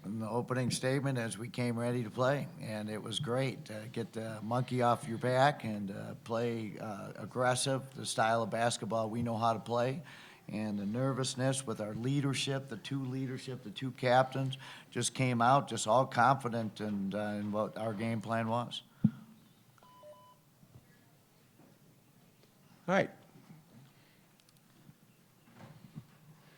in the opening statement as we came ready to play, and it was great. Get the monkey off your back and play aggressive, the style of basketball we know how to play. And the nervousness with our leadership, the two captains, just came out just all confident in what our game plan was. All right.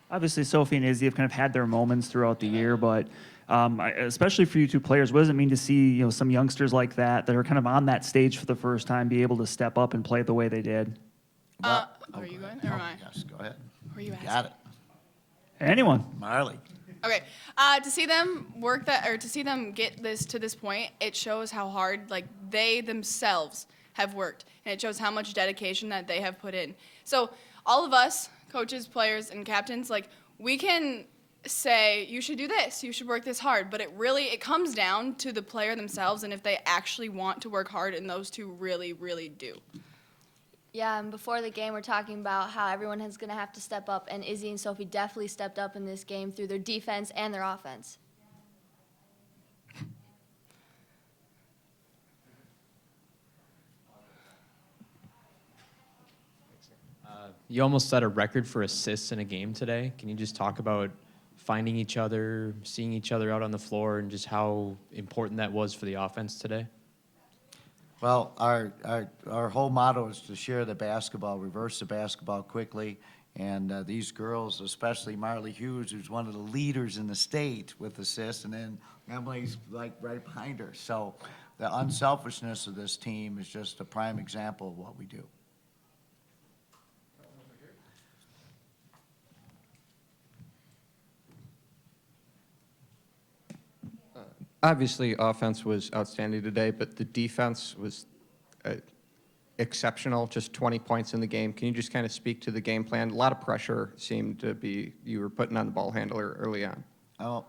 Obviously, Sophie and Izzy have kind of had their moments throughout the year, but especially for you two players, what does it mean to see some youngsters like that are kind of on that stage for the first time be able to step up and play the way they did? Well, Are you going? Or am I? Yes, go ahead. Who are you asking? Got it. Anyone? Marley. Okay. To see them work that, or to see them get this to this point, it shows how hard they themselves have worked, and it shows how much dedication that they have put in. So all of us, coaches, players, and captains, we can say you should do this, you should work this hard, but it comes down to the player themselves and if they actually want to work hard, and those two really, really do. Yeah, and before the game, we're talking about how everyone is going to have to step up, and Izzy and Sophie definitely stepped up in this game through their defense and their offense. You almost set a record for assists in a game today. Can you just talk about finding each other, seeing each other out on the floor, and just how important that was for the offense today? Well, our whole motto is to share the basketball, reverse the basketball quickly, and these girls, especially Marley Hughes, who's one of the leaders in the state with assists, and then Emily's right behind her. So the unselfishness of this team is just a prime example of what we do. Obviously, offense was outstanding today, but the defense was exceptional, just 20 points in the game. Can you just kind of speak to the game plan? A lot of pressure seemed to be you were putting on the ball handler early on. Oh,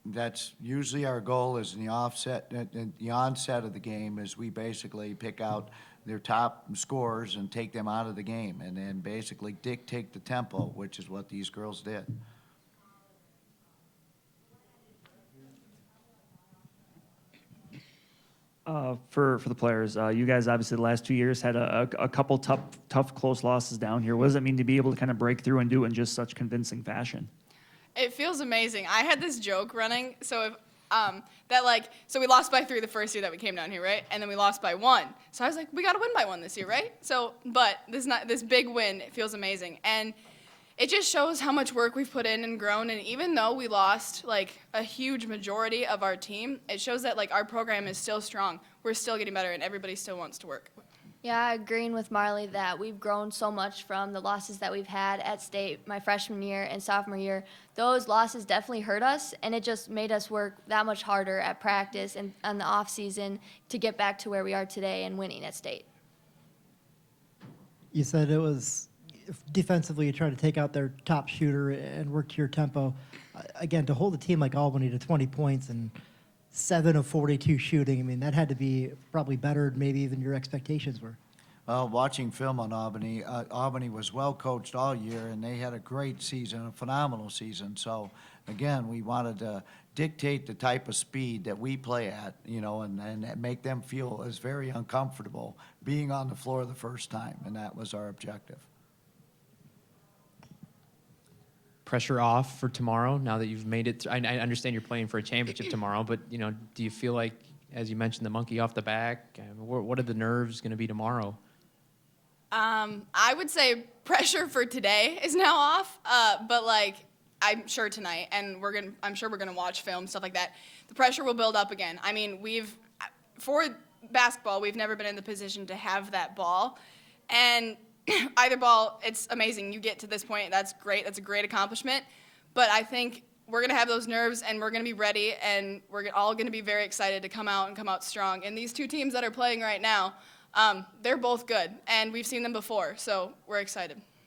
that's usually our goal is in the onset of the game is we basically pick out their top scorers and take them out of the game and then basically dictate the tempo, which is what these girls did. For the players, you guys obviously the last 2 years had a couple tough close losses down here. What does it mean to be able to kind of break through and do it in just such convincing fashion? It feels amazing. I had this joke running, so so we lost by 3 the first year that we came down here, right? And then we lost by 1. So I was like, we got to win by 1 this year, right? So, but this big win, it feels amazing. And it just shows how much work we've put in and grown, and even though we lost a huge majority of our team, it shows that our program is still strong. We're still getting better, and everybody still wants to work. Yeah, agreeing with Marley that we've grown so much from the losses that we've had at state my freshman year and sophomore year. Those losses definitely hurt us, and it just made us work that much harder at practice and on the off season to get back to where we are today and winning at state. You said it was defensively you try to take out their top shooter and work to your tempo. Again, to hold a team like Albany to 20 points and 7 of 42 shooting, I mean, that had to be probably better than maybe even your expectations were. Well, watching film on Albany, Albany was well coached all year, and they had a great season, a phenomenal season. So, again, we wanted to dictate the type of speed that we play at, and make them feel as very uncomfortable being on the floor the first time, and that was our objective. Pressure off for tomorrow now that you've made it. I understand you're playing for a championship tomorrow, but do you feel like, as you mentioned, the monkey off the back? What are the nerves going to be tomorrow? I would say pressure for today is now off, but I'm sure tonight, and I'm sure we're gonna watch film, stuff like that. The pressure will build up again. I mean, for basketball, we've never been in the position to have that ball, and either ball, it's amazing. You get to this point, that's great. That's a great accomplishment. But I think we're going to have those nerves, and we're going to be ready, and we're all going to be very excited to come out strong. And these two teams that are playing right now, they're both good, and we've seen them before, so we're excited.